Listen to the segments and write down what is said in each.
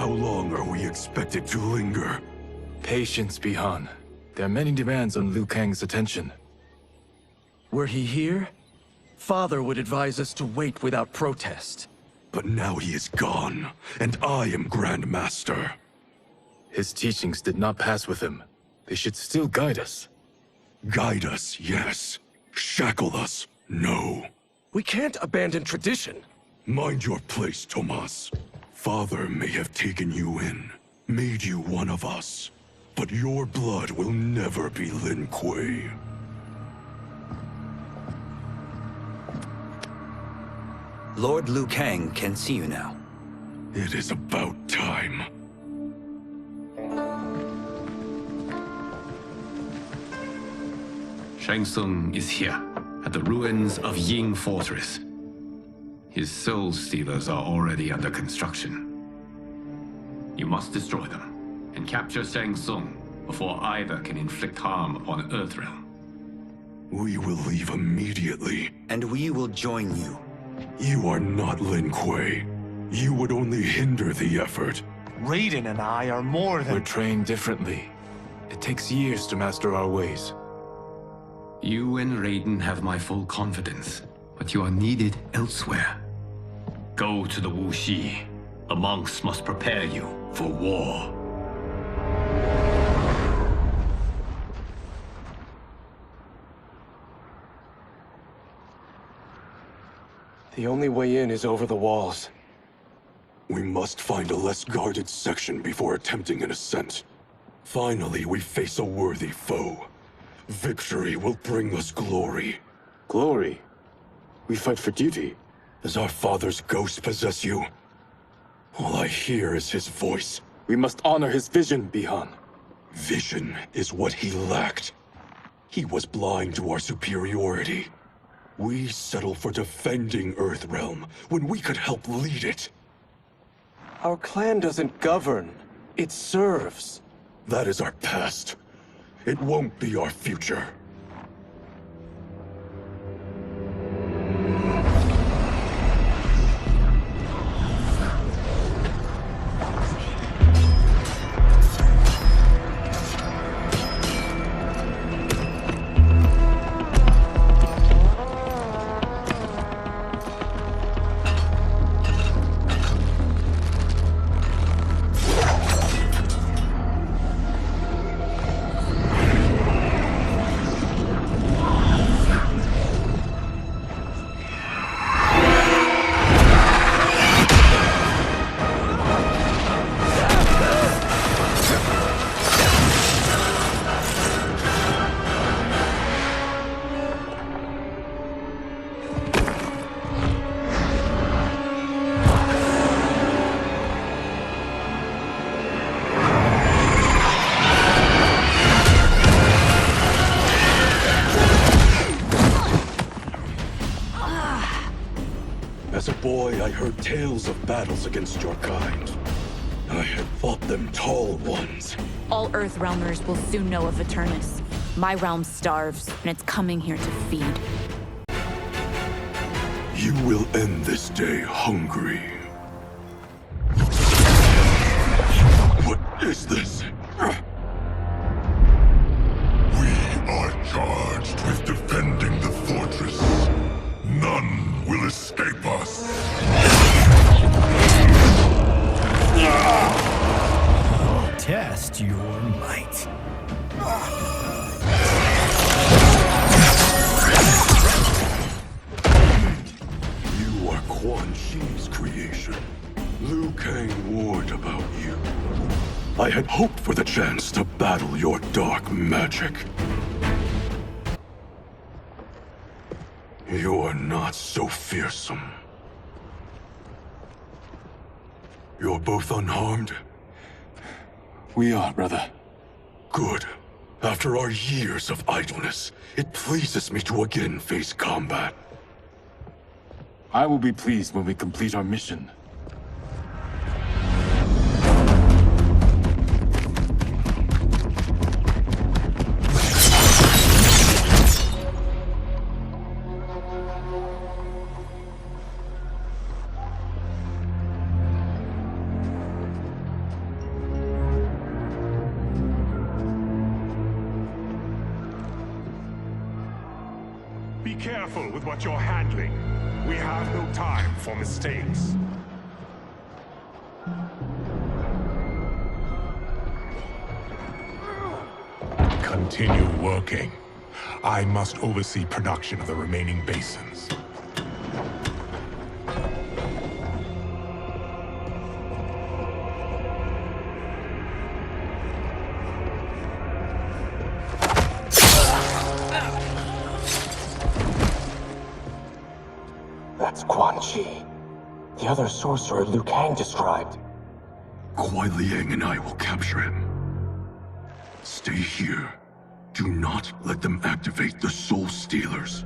How long are we expected to linger? Patience, Bihan. There are many demands on Liu Kang's attention. Were he here, Father would advise us to wait without protest. But now he is gone, and I am Grand Master. His teachings did not pass with him. They should still guide us. Guide us, yes. Shackle us, no. We can't abandon tradition. Mind your place, Tomas. Father may have taken you in, made you one of us. But your blood will never be Lin Kuei. Lord Liu Kang can see you now. It is about time. Shang Tsung is here, at the ruins of Ying Fortress. His soul stealers are already under construction. You must destroy them, and capture Shang Tsung before either can inflict harm upon Earthrealm. We will leave immediately. And we will join you. You are not Lin Kuei. You would only hinder the effort. Raiden and I are more We're than... trained differently. It takes years to master our ways. You and Raiden have my full confidence, but you are needed elsewhere. Go to the Wuxi. The monks must prepare you for war. The only way in is over the walls. We must find a less guarded section before attempting an ascent. Finally, we face a worthy foe. Victory will bring us glory. Glory? We fight for duty. Does our father's ghost possess you? All I hear is his voice. We must honor his vision, Bihan. Vision is what he lacked. He was blind to our superiority. We settle for defending Earthrealm when we could help lead it. Our clan doesn't govern. It serves. That is our past. It won't be our future. As a boy, I heard tales of battles against your kind. I had fought them tall ones. All Earthrealmers will soon know of Eternus. My realm starves, and it's coming here to feed. You will end this day hungry. What is this? We are charged with defending the fortress. None will escape us. Test your might. You are Quan Chi's creation. Liu Kang warned about you. I had hoped for the chance to battle your dark magic. You're not so fearsome. You're both unharmed? We are, brother. Good. After our years of idleness, it pleases me to again face combat. I will be pleased when we complete our mission. careful with what you're handling. We have no time for mistakes. Continue working. I must oversee production of the remaining basins. That's Quan Chi. The other sorcerer Liu Kang described. Kuai Liang and I will capture him. Stay here. Do not let them activate the Soul Stealers.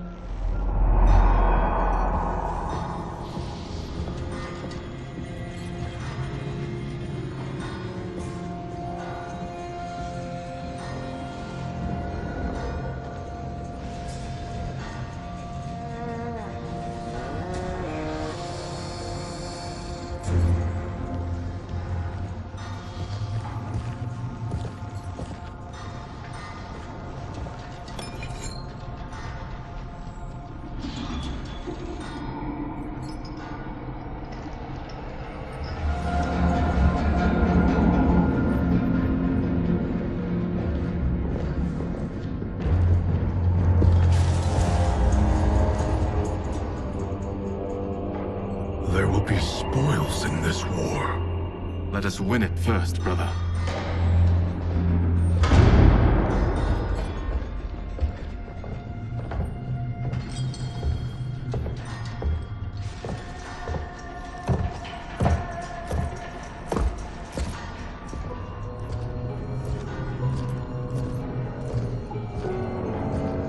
There will be spoils in this war. Let us win it first, brother.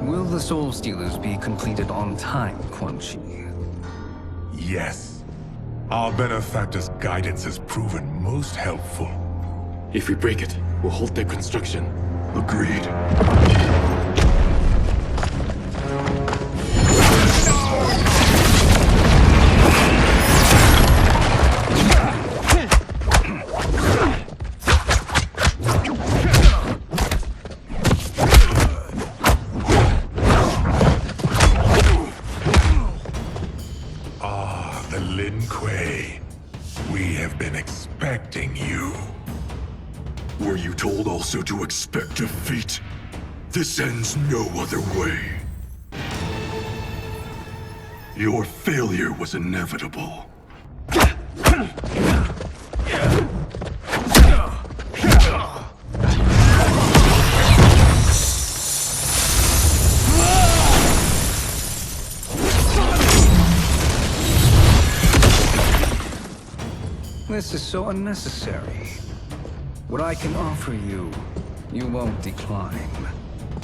Will the Soul Stealers be completed on time, Quan Chi? Yes. Our benefactor's guidance has proven most helpful. If we break it, we'll halt their construction. Agreed. We have been expecting you. Were you told also to expect defeat? This ends no other way. Your failure was inevitable. This is so unnecessary. What I can offer you, you won't decline.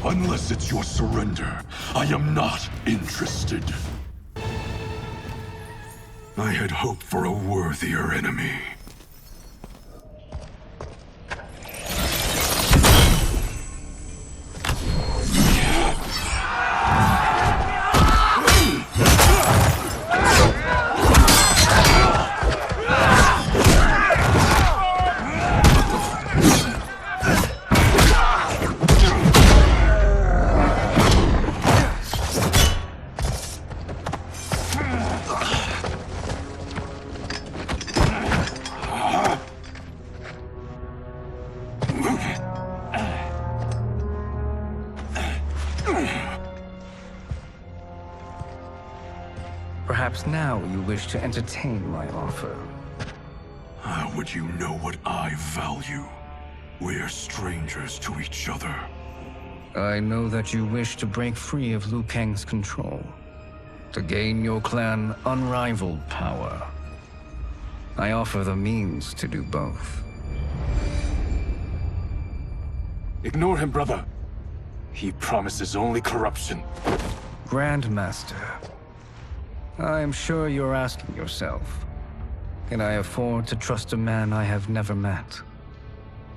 Unless it's your surrender, I am not interested. I had hoped for a worthier enemy. Perhaps now you wish to entertain my offer. How would you know what I value? We're strangers to each other. I know that you wish to break free of Liu Kang's control, to gain your clan unrivaled power. I offer the means to do both. Ignore him, brother. He promises only corruption. Grandmaster, I am sure you're asking yourself, can I afford to trust a man I have never met?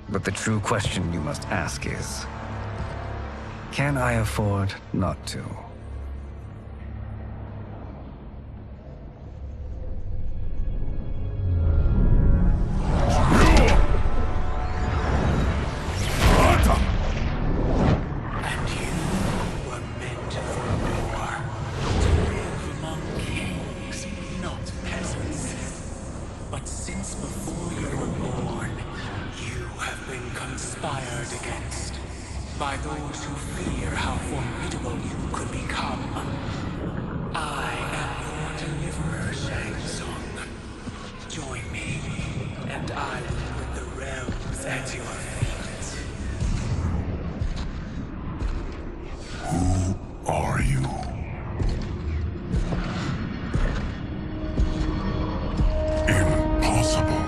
But the true question you must ask is, can I afford not to? And you were meant for more. conspired against by those who fear how formidable you could become. I am your deliverer, Shang Tsung. Join me, and I will put the realms at your feet. Who are you? Impossible.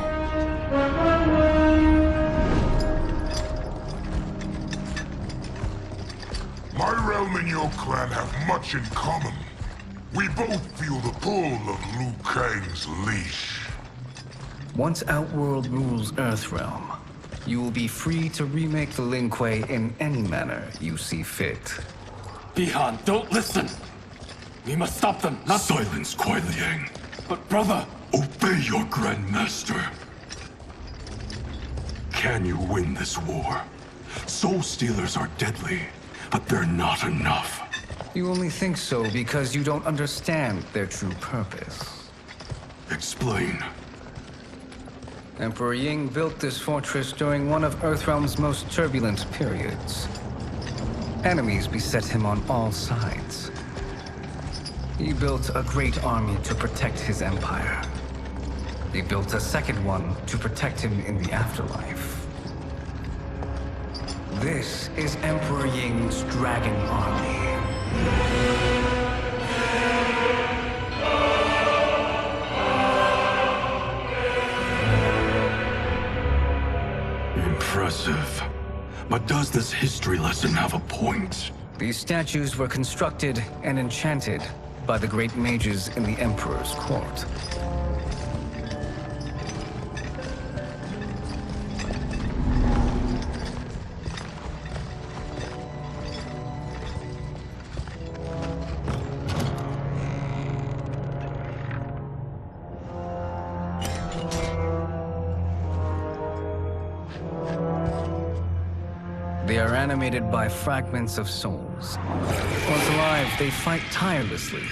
My realm and your clan have much in common. We both feel the pull of Liu Kang's leash. Once Outworld rules Earthrealm, you will be free to remake the Lin Kuei in any manner you see fit. Bihan, don't listen! We must stop them, not— Silence, Kuai Liang. But brother! Obey your Grandmaster. Can you win this war? Soul Stealers are deadly, but they're not enough. You only think so because you don't understand their true purpose. Explain. Emperor Ying built this fortress during one of Earthrealm's most turbulent periods. Enemies beset him on all sides. He built a great army to protect his empire. He built a second one to protect him in the afterlife. This is Emperor Ying's Dragon Army. Impressive. But does this history lesson have a point? These statues were constructed and enchanted by the great mages in the Emperor's court. They are animated by fragments of souls. Once alive, they fight tirelessly,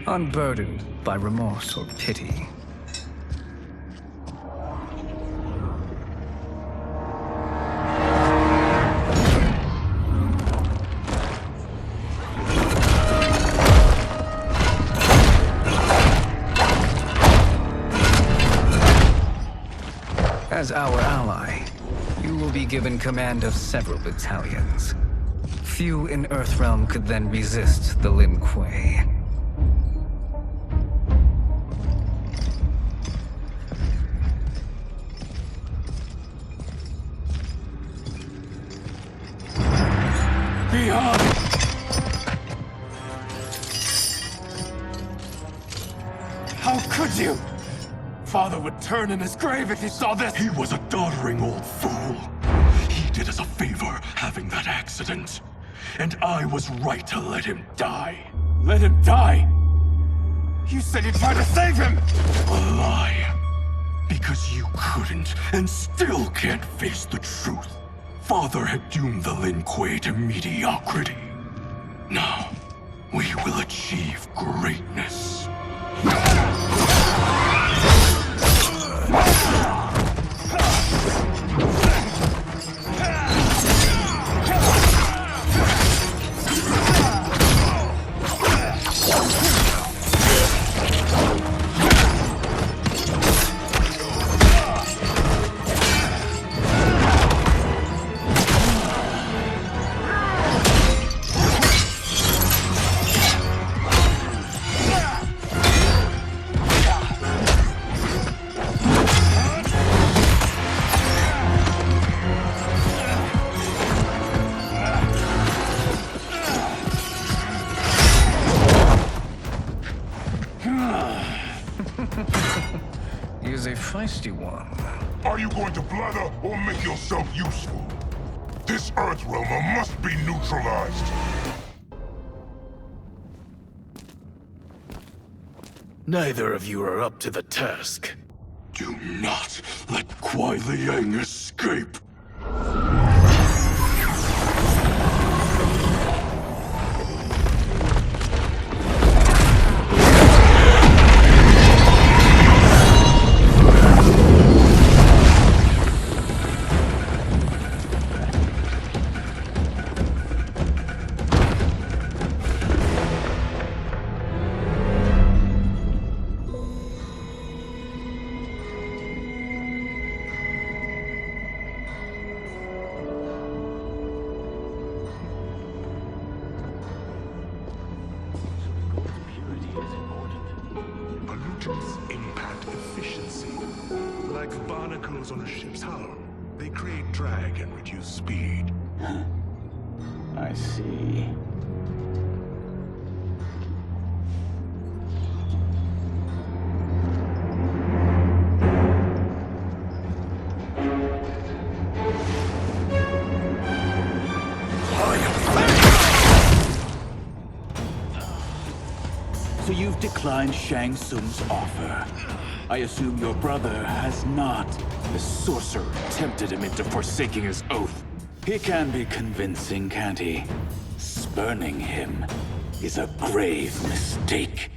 unburdened by remorse or pity. As our ally, you will be given command of several battalions. Few in Earthrealm could then resist the Lin Kuei. Bihan! How could you? Father would turn in his grave if he saw this! He was a doddering old fool. He did us a favor having that accident. And I was right to let him die. Let him die? You said you tried to save him! A lie. Because you couldn't and still can't face the truth. Father had doomed the Lin Kuei to mediocrity. Now, we will achieve greatness. He is a feisty one. Are you going to blather or make yourself useful? This Earthrealmer must be neutralized. Neither of you are up to the task. Do not let Kuai Liang escape. like barnacles on a ship's hull. They create drag and reduce speed. I see. So you've declined Shang Tsung's offer. I assume your brother has not. The sorcerer tempted him into forsaking his oath. He can be convincing, can't he? Spurning him is a grave mistake.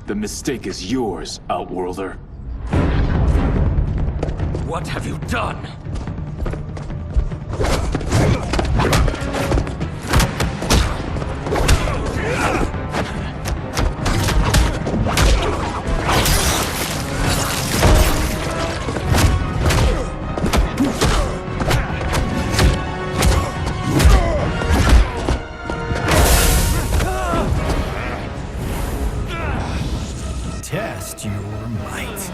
The mistake is yours, Outworlder. What have you done? Test your might.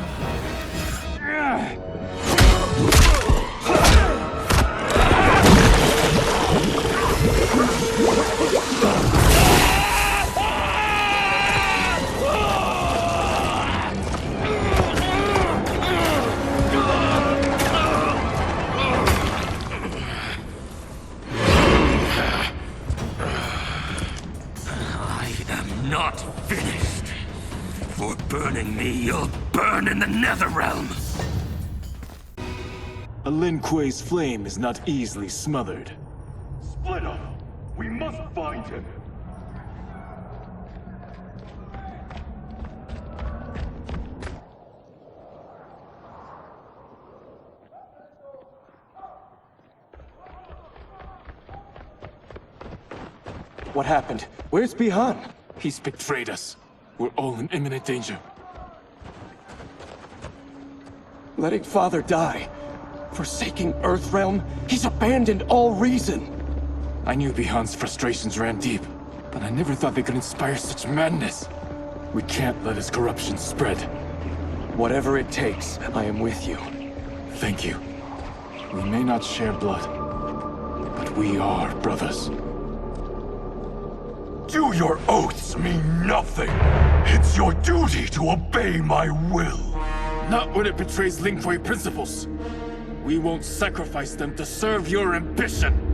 I am not finished. For burning me, you'll burn in the Netherrealm. A Lin Kuei's flame is not easily smothered. Split up! We must find him! What happened? Where's Bihan? He's betrayed us. We're all in imminent danger. Letting Father die. Forsaking Earthrealm. He's abandoned all reason. I knew Bihan's frustrations ran deep, but I never thought they could inspire such madness. We can't let his corruption spread. Whatever it takes, I am with you. Thank you. We may not share blood, but we are brothers. Do your oaths mean nothing? It's your duty to obey my will. Not when it betrays Lin Kuei principles. We won't sacrifice them to serve your ambition.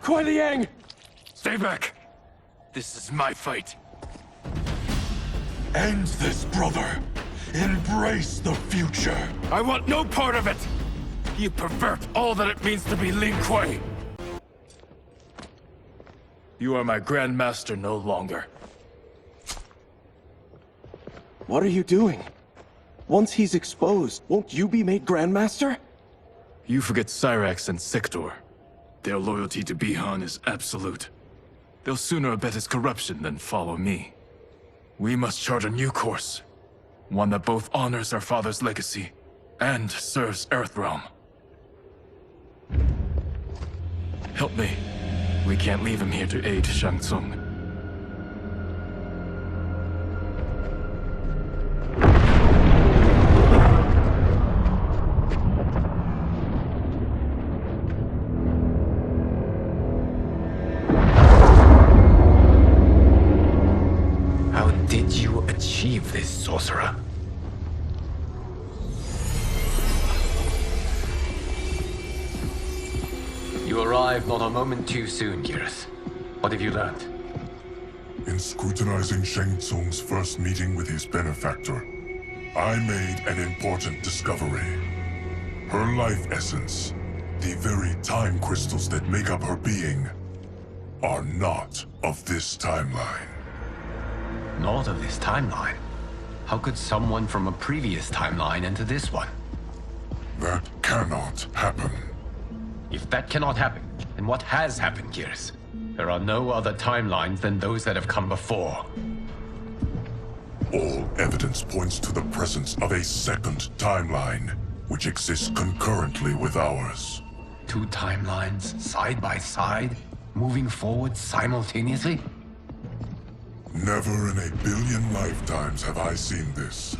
Kuei Liang! Stay back. This is my fight. End this, brother. Embrace the future. I want no part of it! You pervert all that it means to be Lin Kuei! You are my Grandmaster no longer. What are you doing? Once he's exposed, won't you be made Grandmaster? You forget Cyrax and Sector. Their loyalty to Bihan is absolute. They'll sooner abet his corruption than follow me. We must chart a new course. One that both honors our father's legacy and serves Earthrealm. Help me. We can't leave him here to aid Shang Tsung. How did you achieve this, sorcerer? You arrived not a moment too soon, Geras. What have you learned? In scrutinizing Shang Tsung's first meeting with his benefactor, I made an important discovery. Her life essence, the very time crystals that make up her being, are not of this timeline. Not of this timeline? How could someone from a previous timeline enter this one? That cannot happen. If that cannot happen, then what has happened, Gears? There are no other timelines than those that have come before. All evidence points to the presence of a second timeline, which exists concurrently with ours. Two timelines, side by side, moving forward simultaneously? Never in a billion lifetimes have I seen this.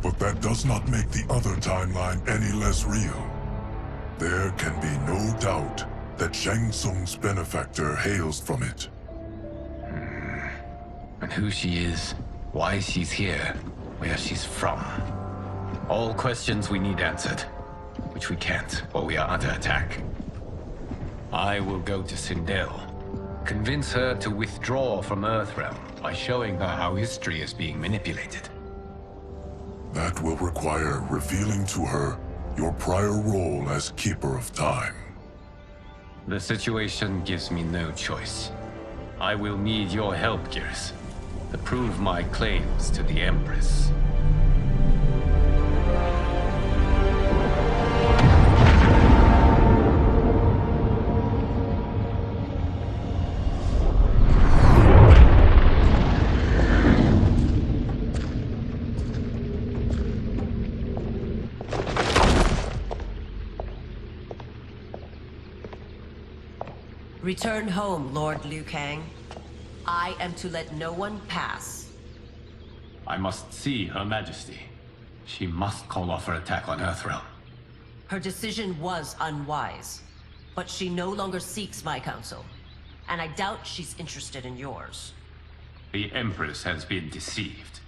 But that does not make the other timeline any less real. There can be no doubt that Shang Tsung's benefactor hails from it. And who she is, why she's here, where she's from. All questions we need answered, which we can't while we are under attack. I will go to Sindel, convince her to withdraw from Earthrealm by showing her how history is being manipulated. That will require revealing to her your prior role as Keeper of Time. The situation gives me no choice. I will need your help, Gears, to prove my claims to the Empress. Return home, Lord Liu Kang. I am to let no one pass. I must see Her Majesty. She must call off her attack on Earthrealm. Her decision was unwise, but she no longer seeks my counsel, and I doubt she's interested in yours. The Empress has been deceived.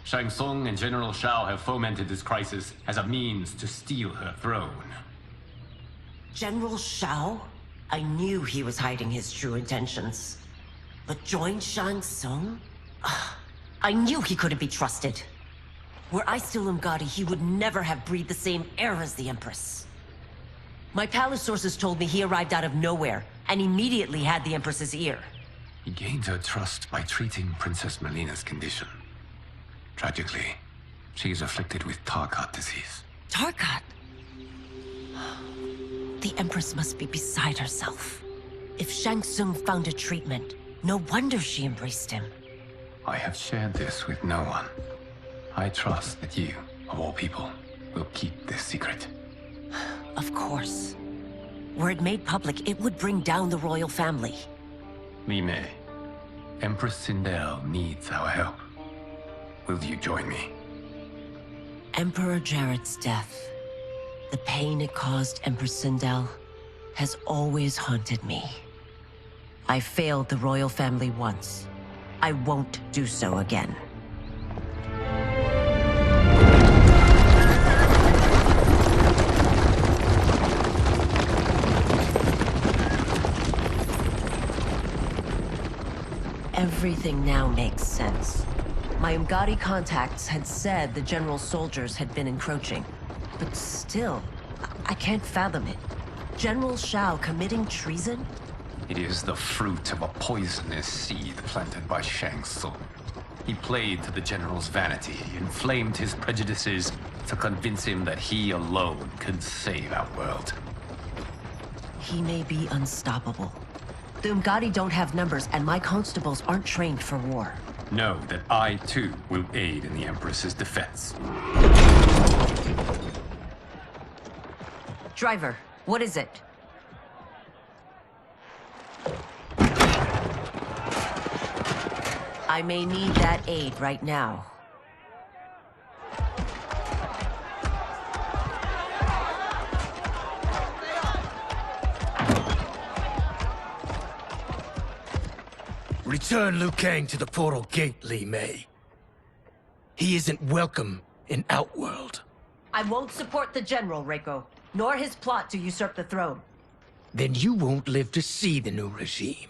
Shang Tsung and General Shao have fomented this crisis as a means to steal her throne. General Shao? I knew he was hiding his true intentions. But join Shang Tsung? I knew he couldn't be trusted. Were I still Umgadi, he would never have breathed the same air as the Empress. My palace sources told me he arrived out of nowhere, and immediately had the Empress's ear. He gained her trust by treating Princess Melina's condition. Tragically, she is afflicted with Tarkat disease. Tarkat? The Empress must be beside herself. If Shang Tsung found a treatment, no wonder she embraced him. I have shared this with no one. I trust that you, of all people, will keep this secret. Of course. Were it made public, it would bring down the royal family. Li Mei, Empress Sindel needs our help. Will you join me? Emperor Jarrett's death, the pain it caused Empress Sindel, has always haunted me. I failed the royal family once. I won't do so again. Everything now makes sense. My Umgadi contacts had said the general's soldiers had been encroaching. But still, I can't fathom it. General Shao committing treason? It is the fruit of a poisonous seed planted by Shang Tsung. He played to the general's vanity, inflamed his prejudices to convince him that he alone could save our world. He may be unstoppable. The Umgadi don't have numbers, and my constables aren't trained for war. Know that I, too, will aid in the Empress's defense. Driver, what is it? I may need that aid right now. Return Liu Kang to the portal gate, Li Mei. He isn't welcome in Outworld. I won't support the General, Reiko, nor his plot to usurp the throne. Then you won't live to see the new regime.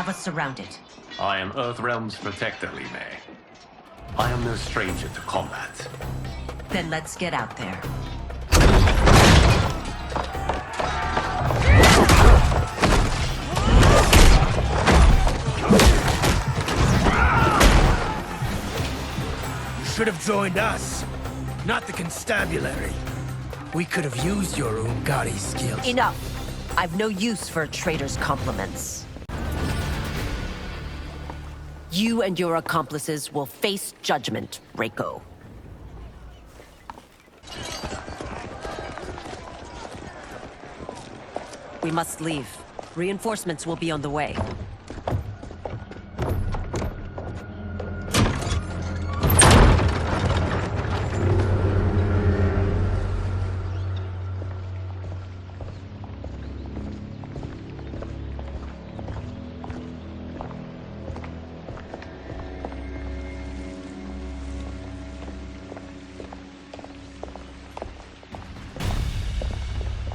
have us surrounded. I am Earthrealm's protector, Li Mei. I am no stranger to combat. Then let's get out there. You should have joined us, not the constabulary. We could have used your Ungari skills. Enough! I've no use for a traitor's compliments. You and your accomplices will face judgment, Reiko. We must leave. Reinforcements will be on the way.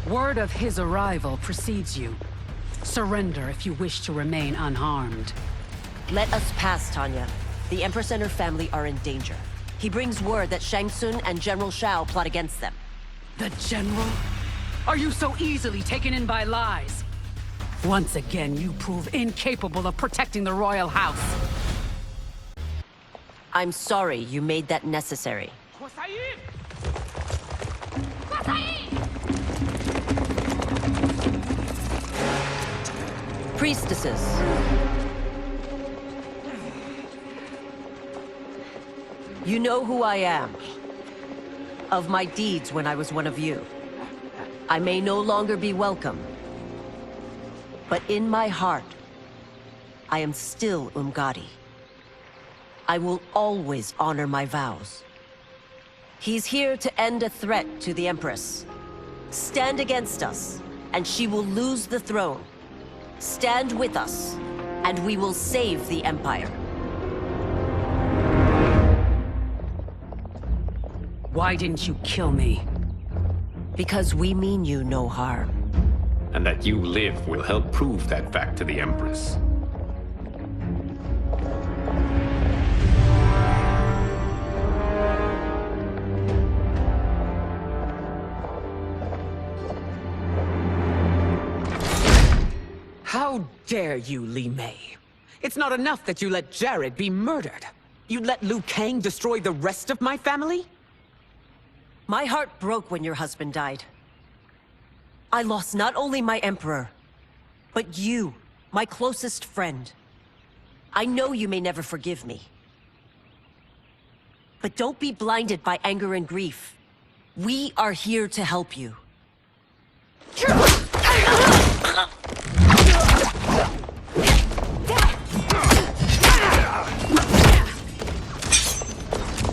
Word of his arrival precedes you. Surrender if you wish to remain unharmed. Let us pass, Tanya. The Empress and her family are in danger. He brings word that Shang Tsung and General Shao plot against them. The General? Are you so easily taken in by lies? Once again, you prove incapable of protecting the royal house. I'm sorry you made that necessary. Priestesses. You know who I am. Of my deeds when I was one of you. I may no longer be welcome. But in my heart, I am still Ungari. I will always honor my vows. He's here to end a threat to the Empress. Stand against us, and she will lose the throne. Stand with us, and we will save the Empire. Why didn't you kill me? Because we mean you no harm. And that you live will help prove that fact to the Empress. How dare you, Li Mei? It's not enough that you let Jared be murdered. You'd let Liu Kang destroy the rest of my family? My heart broke when your husband died. I lost not only my emperor, but you, my closest friend. I know you may never forgive me. But don't be blinded by anger and grief. We are here to help you.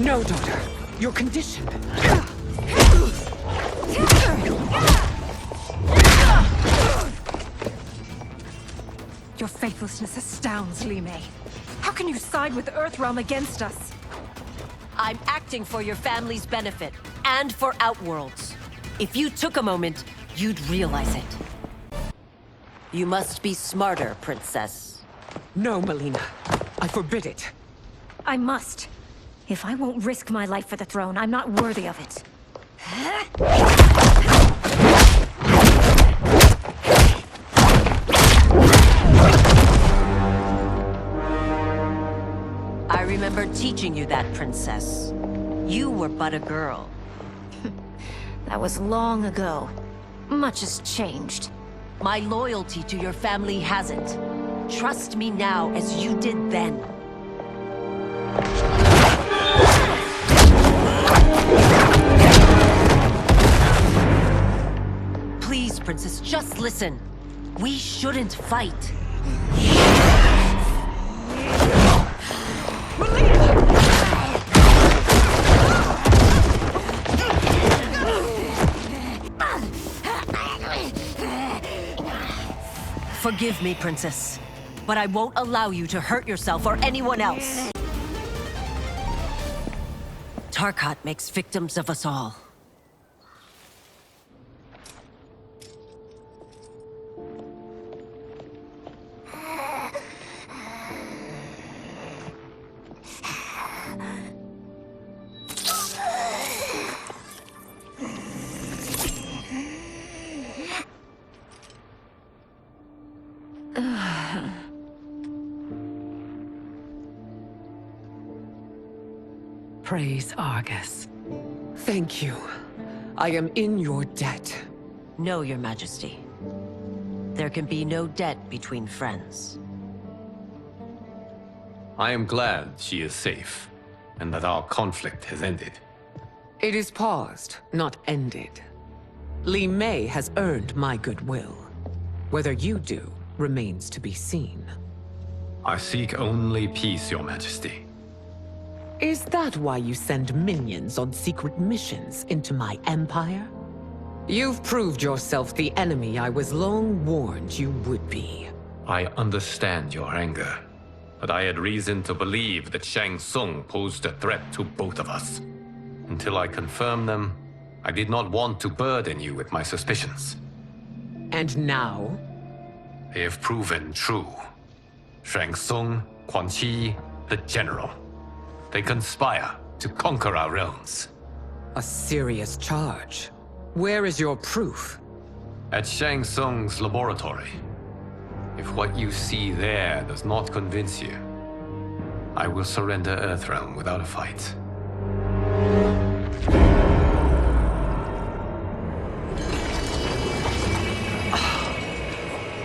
No, daughter. You're conditioned. Your faithlessness astounds, Li Mei. How can you side with Earthrealm against us? I'm acting for your family's benefit, and for Outworld's. If you took a moment, you'd realize it. You must be smarter, Princess. No, Melina. I forbid it. I must. If I won't risk my life for the throne, I'm not worthy of it. I remember teaching you that, Princess. You were but a girl. That was long ago. Much has changed. My loyalty to your family hasn't. Trust me now as you did then. Please, Princess, just listen. We shouldn't fight. Forgive me, Princess, but I won't allow you to hurt yourself or anyone else. Tarkat makes victims of us all. Praise Argus. Thank you. I am in your debt. No, Your Majesty. There can be no debt between friends. I am glad she is safe, and that our conflict has ended. It is paused, not ended. Li Mei has earned my goodwill. Whether you do remains to be seen. I seek only peace, Your Majesty. Is that why you send minions on secret missions into my empire? You've proved yourself the enemy I was long warned you would be. I understand your anger, but I had reason to believe that Shang Tsung posed a threat to both of us. Until I confirmed them, I did not want to burden you with my suspicions. And now? They have proven true. Shang Tsung, Quan Chi, the General. They conspire to conquer our realms. A serious charge. Where is your proof? At Shang Tsung's laboratory. If what you see there does not convince you, I will surrender Earthrealm without a fight.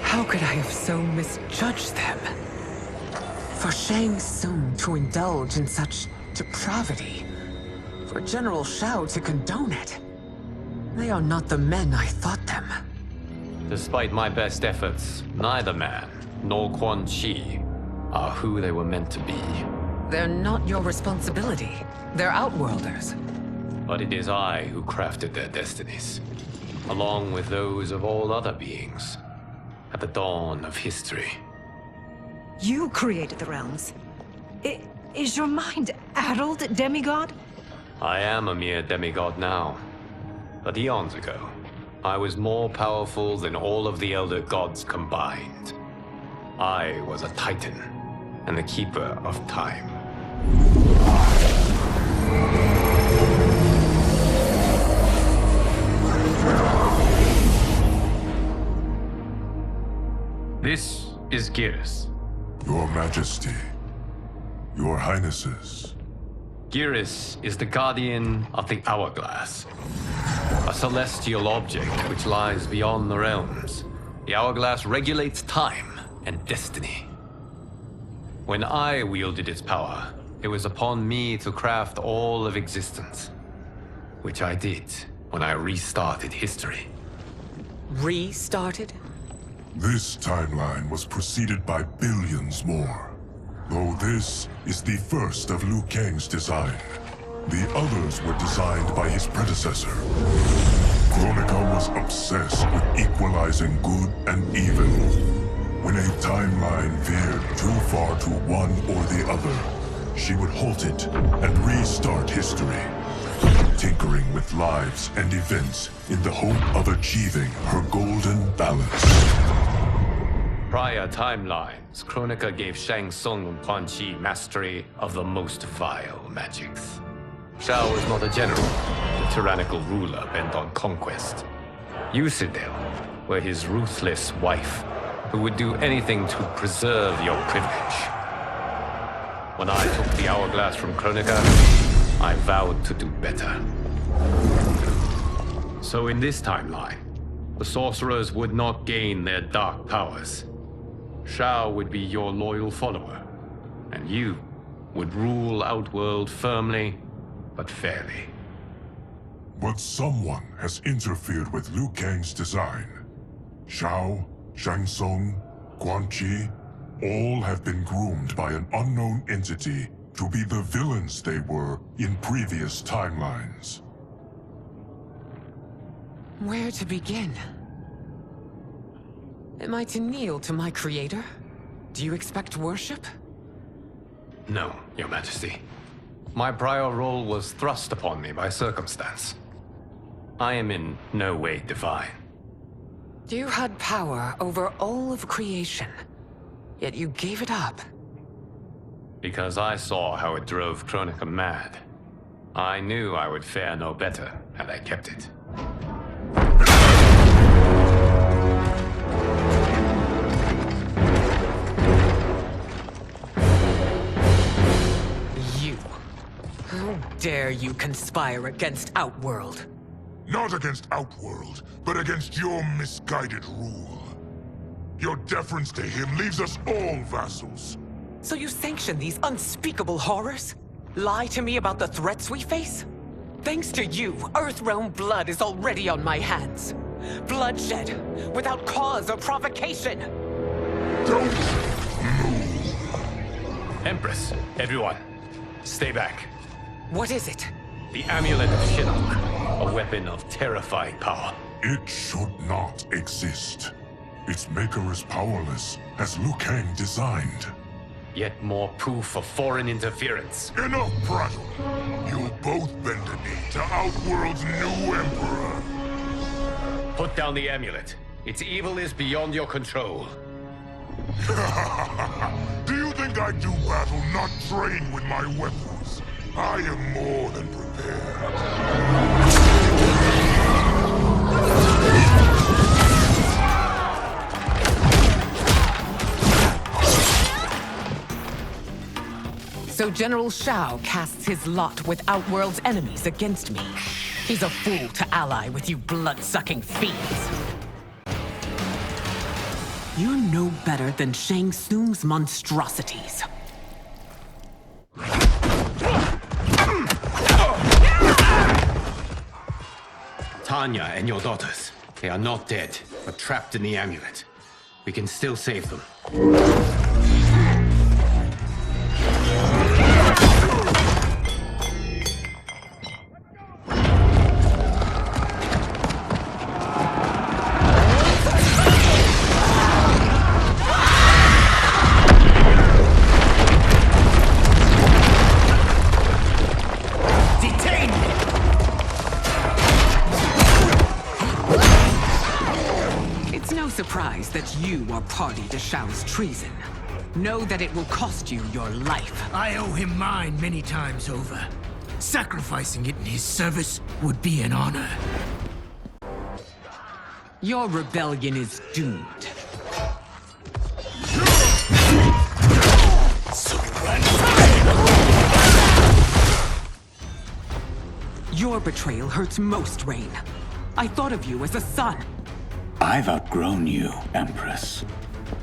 How could I have so misjudged them? For Shang Tsung to indulge in such depravity, for General Shao to condone it, they are not the men I thought them. Despite my best efforts, neither man nor Quan Chi are who they were meant to be. They're not your responsibility. They're Outworlders. But it is I who crafted their destinies, along with those of all other beings, at the dawn of history. You created the realms. Is your mind addled, demigod? I am a mere demigod now. But eons ago, I was more powerful than all of the Elder Gods combined. I was a Titan, and the Keeper of Time. This is Geras. Your Majesty. Your Highnesses. Geras is the guardian of the Hourglass. A celestial object which lies beyond the realms. The Hourglass regulates time and destiny. When I wielded its power, it was upon me to craft all of existence. Which I did when I restarted history. Restarted? This timeline was preceded by billions more. Though this is the first of Liu Kang's design. The others were designed by his predecessor. Kronika was obsessed with equalizing good and evil. When a timeline veered too far to one or the other, she would halt it and restart history, tinkering with lives and events in the hope of achieving her golden balance. Prior timelines, Kronika gave Shang Tsung and Quan Chi mastery of the most vile magics. Shao was not a general, a tyrannical ruler bent on conquest. You, Citadel, were his ruthless wife, who would do anything to preserve your privilege. When I took the Hourglass from Kronika, I vowed to do better. So in this timeline, the sorcerers would not gain their dark powers. Shao would be your loyal follower, and you would rule Outworld firmly, but fairly. But someone has interfered with Liu Kang's design. Shao, Shang Tsung, Quan Chi, all have been groomed by an unknown entity to be the villains they were in previous timelines. Where to begin? Am I to kneel to my creator? Do you expect worship? No, Your Majesty. My prior role was thrust upon me by circumstance. I am in no way divine. You had power over all of creation, yet you gave it up. Because I saw how it drove Kronika mad. I knew I would fare no better had I kept it. How dare you conspire against Outworld? Not against Outworld, but against your misguided rule. Your deference to him leaves us all vassals. So you sanction these unspeakable horrors? Lie to me about the threats we face? Thanks to you, Earthrealm blood is already on my hands. Bloodshed, without cause or provocation. Don't Empress, everyone, stay back. What is it? The Amulet of Shinnok, a weapon of terrifying power. It should not exist. Its maker is powerless, as Liu Kang designed. Yet more proof of foreign interference. Enough prattle! You'll both bend a knee to Outworld's new emperor. Put down the amulet. Its evil is beyond your control. Do you think I do battle not trained with my weapons? I am more than prepared. So General Shao casts his lot with Outworld's enemies against me. He's a fool to ally with you blood-sucking fiends. You're no better than Shang Tsung's monstrosities. Tanya and your daughters, they are not dead, but trapped in the amulet. We can still save them. Surprised that you are party to Shao's treason. Know that it will cost you your life. I owe him mine many times over. Sacrificing it in his service would be an honor. Your rebellion is doomed. Your betrayal hurts most, Rain. I thought of you as a son. I've outgrown you, Empress.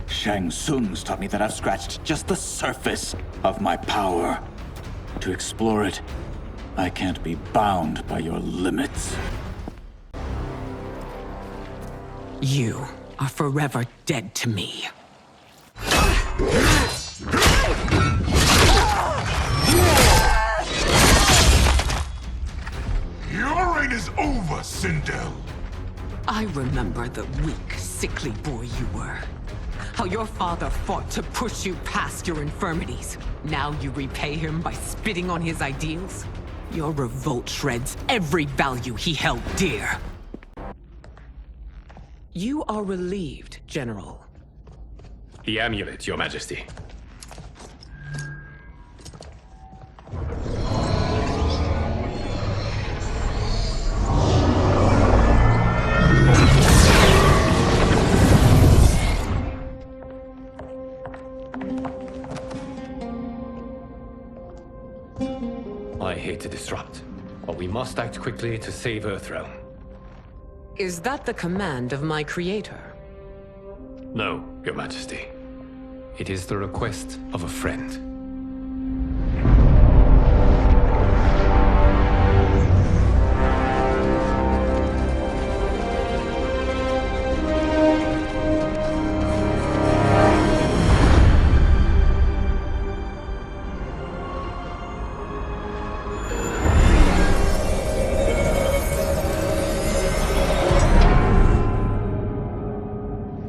Shang Tsung's taught me that I've scratched just the surface of my power. To explore it, I can't be bound by your limits. You are forever dead to me. Your reign is over, Sindel. I remember the weak, sickly boy you were. How your father fought to push you past your infirmities. Now you repay him by spitting on his ideals? Your revolt shreds every value he held dear. You are relieved, General. The amulet, Your Majesty. I hate to disrupt, but we must act quickly to save Earthrealm. Is that the command of my creator? No, Your Majesty. It is the request of a friend.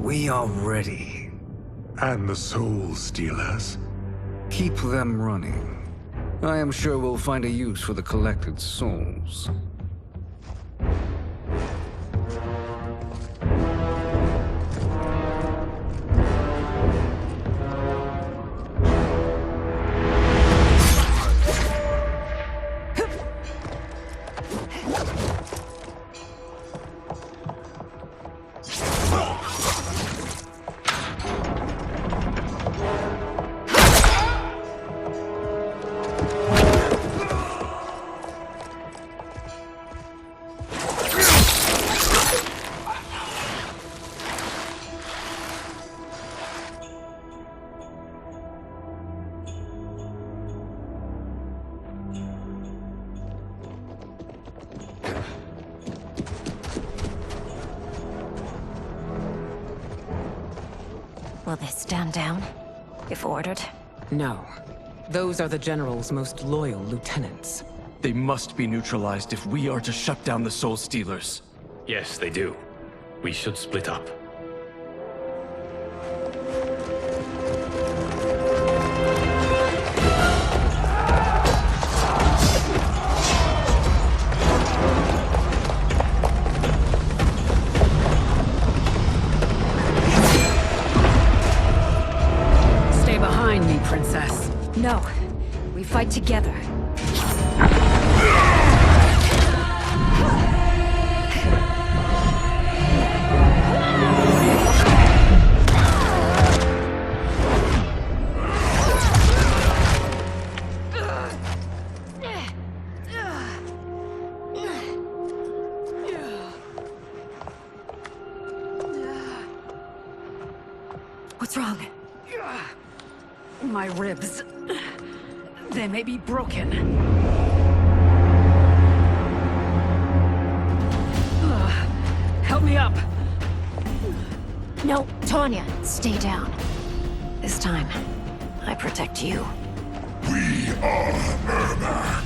We are ready. And the Soul Stealers? Keep them running. I am sure we'll find a use for the collected souls. Will they stand down, if ordered? No. Those are the General's most loyal lieutenants. They must be neutralized if we are to shut down the Soul Stealers. Yes, they do. We should split up. Stay behind me, Princess. No. We fight together. What's wrong? My ribs. They may be broken. Help me up. No, Tanya, stay down. This time, I protect you. We are Ermac.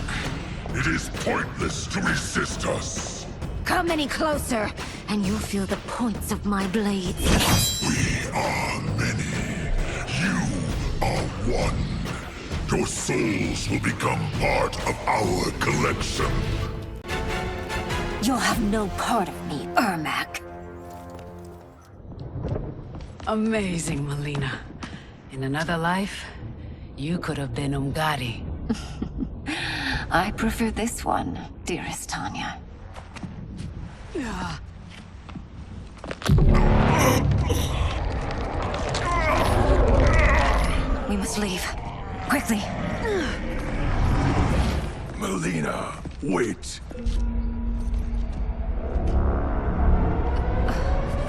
It is pointless to resist us. Come any closer, and you'll feel the points of my blades. We are many. You are one. Your souls will become part of our collection. You'll have no part of me, Ermac. Amazing, Melina. In another life, you could have been Umgadi. I prefer this one, dearest Tanya. We must leave. Quickly. Melina, wait.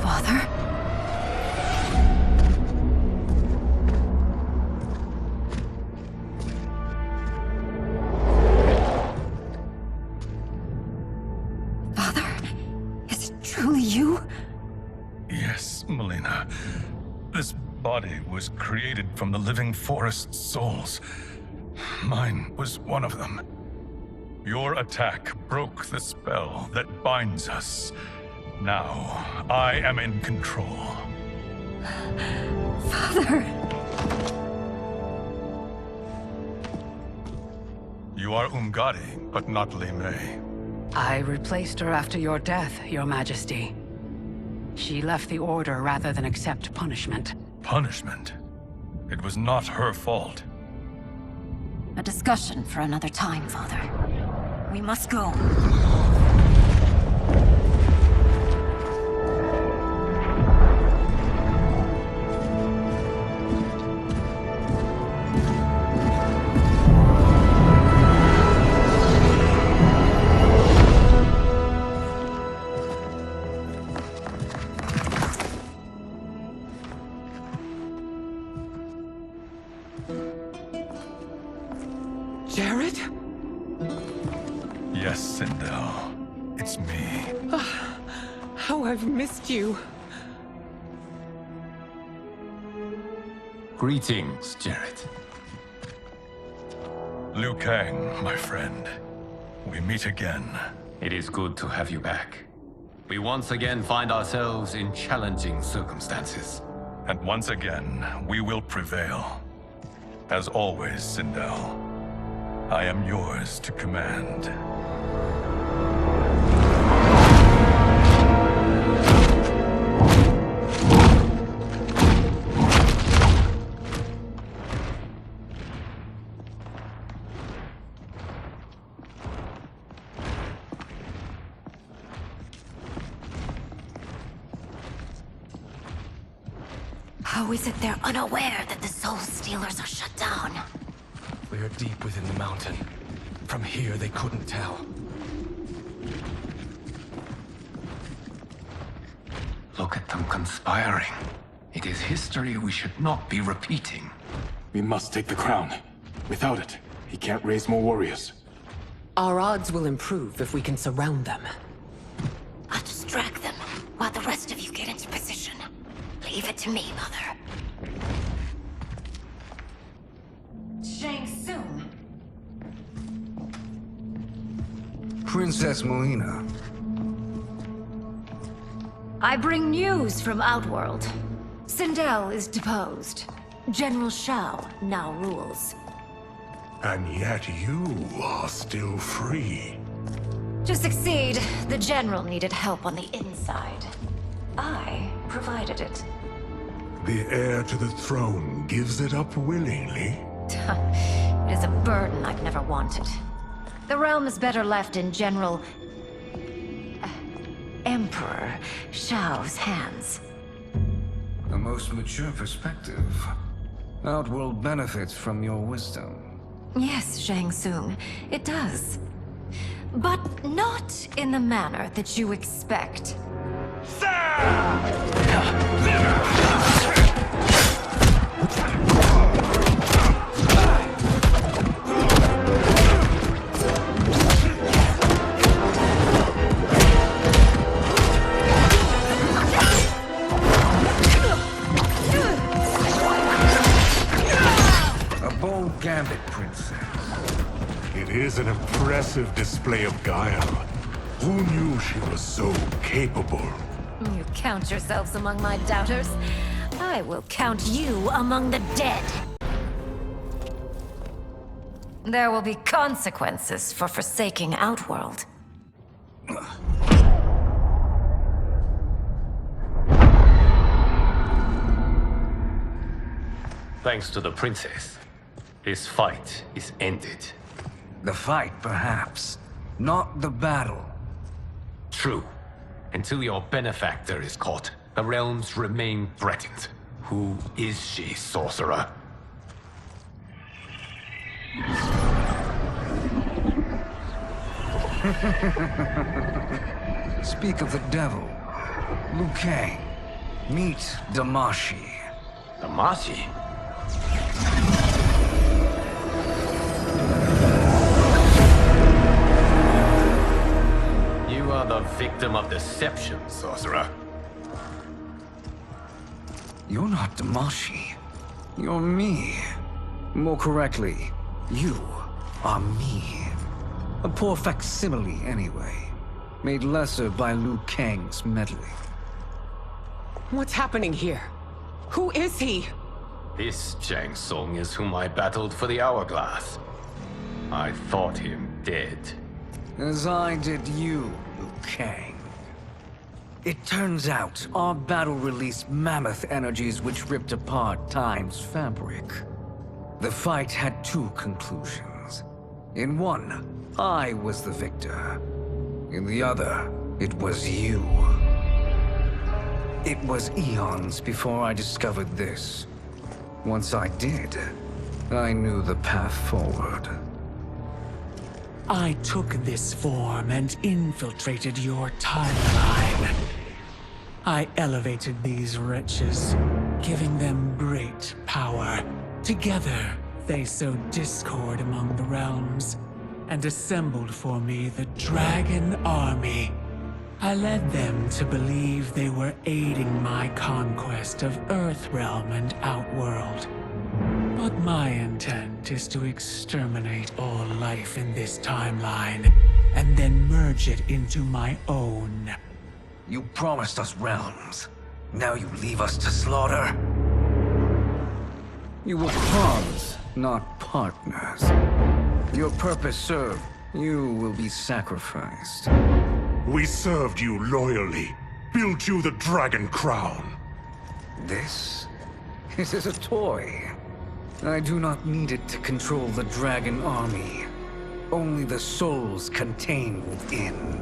Father? Father? Is it truly you? Yes, Melina. This body was created from the living forest's souls. Mine was one of them. Your attack broke the spell that binds us. Now, I am in control. Father! You are Umgadi, but not Li Mei. I replaced her after your death, Your Majesty. She left the Order rather than accept punishment. Punishment? It was not her fault. A discussion for another time, Father. We must go. Jared? Yes, Sindel. It's me. How I've missed you. Greetings, Jared. Liu Kang, my friend. We meet again. It is good to have you back. We once again find ourselves in challenging circumstances. And once again, we will prevail. As always, Sindel, I am yours to command. How is it they're unaware that the Soul Stealers are shut down? We are deep within the mountain. From here, they couldn't tell. Look at them conspiring. It is history we should not be repeating. We must take the crown. Without it, he can't raise more warriors. Our odds will improve if we can surround them. I'll distract them while the rest of you get into position. Leave it to me, Mother. Princess Melina. I bring news from Outworld. Sindel is deposed. General Shao now rules. And yet you are still free. To succeed, the General needed help on the inside. I provided it. The heir to the throne gives it up willingly. It is a burden I've never wanted. The realm is better left in General... Emperor Shao's hands. A most mature perspective. Outworld benefits from your wisdom. Yes, Shang Tsung, it does. But not in the manner that you expect. A bold gambit, Princess. It is an impressive display of guile. Who knew she was so capable? You count yourselves among my doubters. I will count you among the dead. There will be consequences for forsaking Outworld. Thanks to the princess, this fight is ended. The fight, perhaps. Not the battle. True. Until your benefactor is caught, the realms remain threatened. Who is she, sorcerer? Speak of the devil. Liu Kang. Meet Damashi. Damashi? You are the victim of deception, sorcerer. You're not Damashi. You're me. More correctly, you are me. A poor facsimile, anyway. Made lesser by Liu Kang's meddling. What's happening here? Who is he? This Shang Tsung is whom I battled for the Hourglass. I thought him dead. As I did you, Liu Kang. It turns out our battle released mammoth energies which ripped apart time's fabric. The fight had two conclusions. In one, I was the victor. In the other, it was you. It was eons before I discovered this. Once I did, I knew the path forward. I took this form and infiltrated your timeline. I elevated these wretches, giving them great power. Together, they sowed discord among the realms, and assembled for me the Dragon Army. I led them to believe they were aiding my conquest of Earthrealm and Outworld. But my intent is to exterminate all life in this timeline, and then merge it into my own. You promised us realms. Now you leave us to slaughter? You were pawns, not partners. Your purpose served. You will be sacrificed. We served you loyally, built you the Dragon Crown. This is a toy. I do not need it to control the Dragon Army. Only the souls contained within.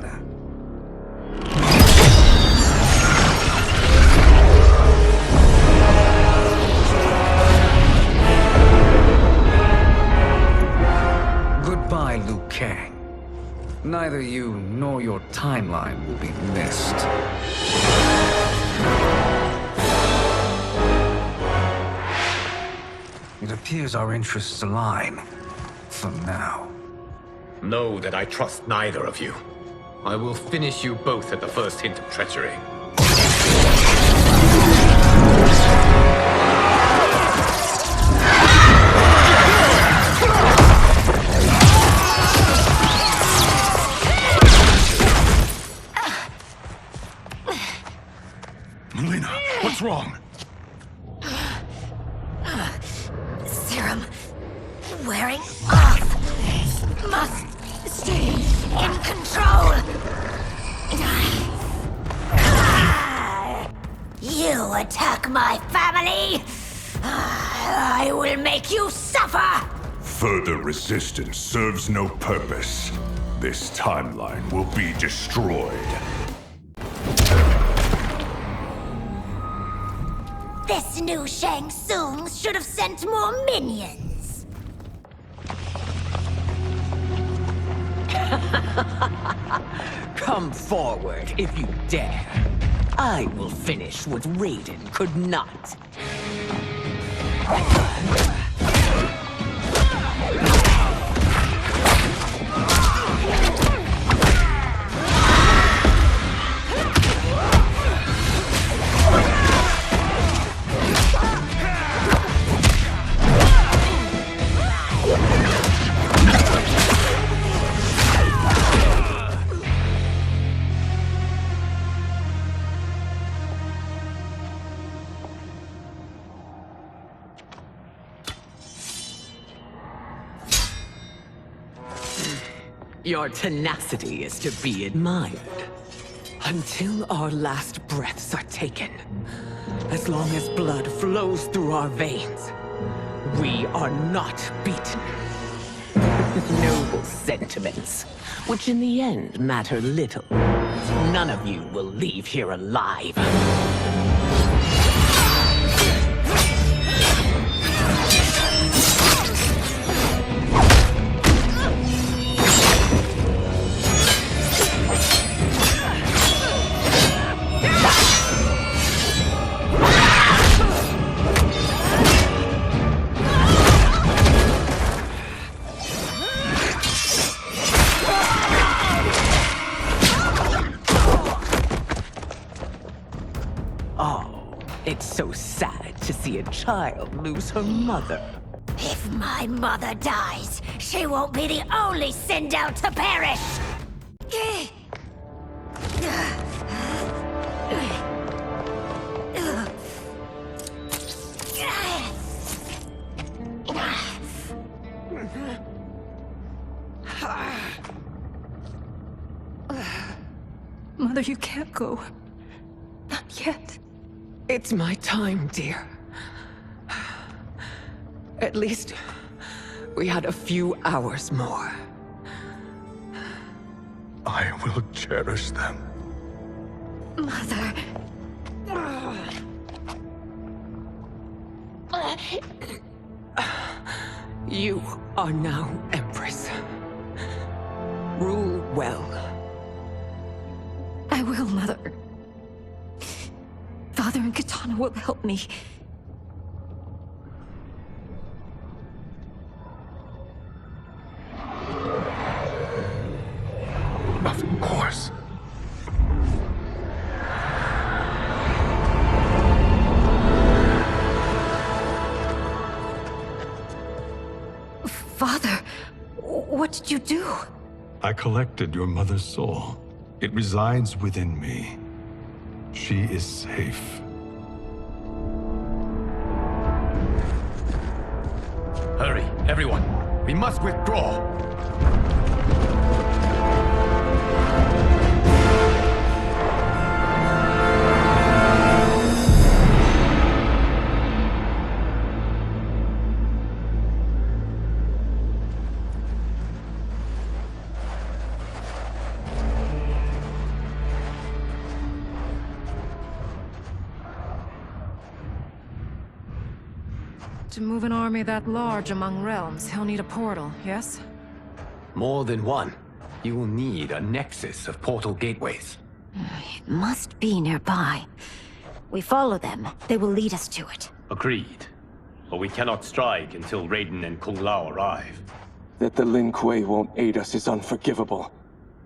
Goodbye, Liu Kang. Neither you nor your timeline will be missed. It appears our interests align. For now. Know that I trust neither of you. I will finish you both at the first hint of treachery. Melina, what's wrong? Serum wearing off. Must stay in control. You attack my family, I will make you suffer. Further resistance serves no purpose. This timeline will be destroyed. This new Shang Tsung should have sent more minions. Come forward if you dare. I will finish what Raiden could not. Your tenacity is to be admired. Until our last breaths are taken, as long as blood flows through our veins, we are not beaten. Noble sentiments, which in the end matter little. None of you will leave here alive. It's so sad to see a child lose her mother. If my mother dies, she won't be the only Sindel to perish! Mother, you can't go. Not yet. It's my time, dear. At least, we had a few hours more. I will cherish them. Mother... You are now Empress. Rule well. I will, Mother. Father and Katana will help me. Of course. Father, what did you do? I collected your mother's soul. It resides within me. She is safe. Hurry, everyone. We must withdraw. To move an army that large among realms, he'll need a portal, yes? More than one. You will need a nexus of portal gateways. It must be nearby. We follow them, they will lead us to it. Agreed. But we cannot strike until Raiden and Kung Lao arrive. That the Lin Kuei won't aid us is unforgivable.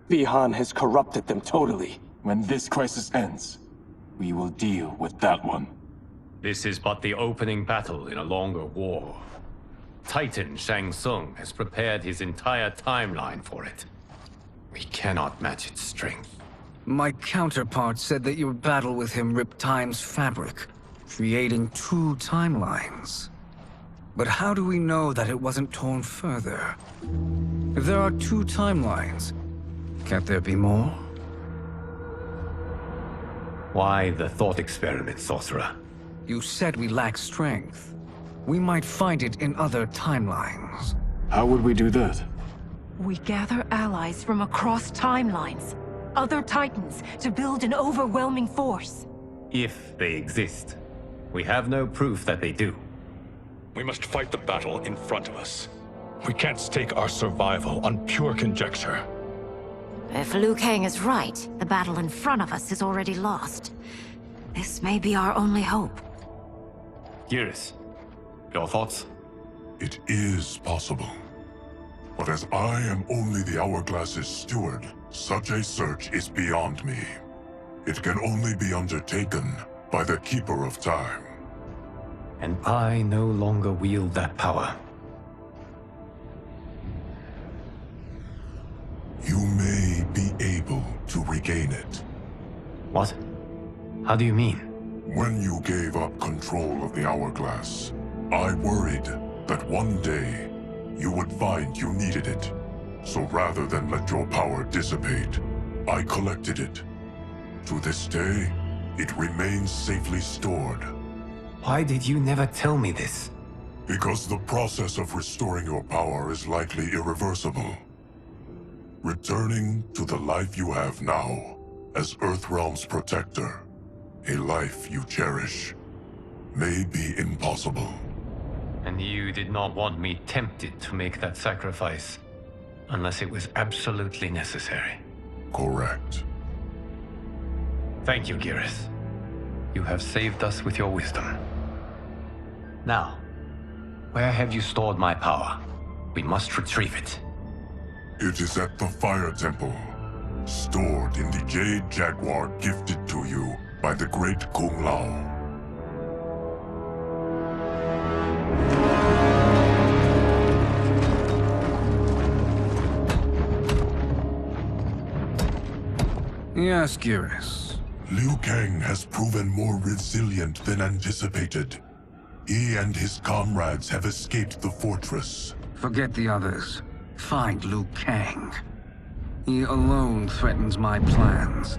Bihan has corrupted them totally. When this crisis ends, we will deal with that one. This is but the opening battle in a longer war. Titan Shang Tsung has prepared his entire timeline for it. We cannot match its strength. My counterpart said that your battle with him ripped time's fabric, creating 2 timelines. But how do we know that it wasn't torn further? If there are 2 timelines, can't there be more? Why the thought experiment, sorcerer? You said we lack strength. We might find it in other timelines. How would we do that? We gather allies from across timelines, other titans, to build an overwhelming force. If they exist. We have no proof that they do. We must fight the battle in front of us. We can't stake our survival on pure conjecture. If Liu Kang is right, the battle in front of us is already lost. This may be our only hope. Geras, your thoughts? It is possible. But as I am only the Hourglass's steward, such a search is beyond me. It can only be undertaken by the Keeper of Time. And I no longer wield that power. You may be able to regain it. What? How do you mean? When you gave up control of the Hourglass, I worried that one day you would find you needed it. So rather than let your power dissipate, I collected it. To this day, it remains safely stored. Why did you never tell me this? Because the process of restoring your power is likely irreversible. Returning to the life you have now, as Earthrealm's protector, a life you cherish, may be impossible. And you did not want me tempted to make that sacrifice, unless it was absolutely necessary. Correct. Thank you, Geras. You have saved us with your wisdom. Now, where have you stored my power? We must retrieve it. It is at the Fire Temple, stored in the Jade Jaguar gifted to you by the great Kung Lao. Yes, Geras. Liu Kang has proven more resilient than anticipated. He and his comrades have escaped the fortress. Forget the others. Find Liu Kang. He alone threatens my plans.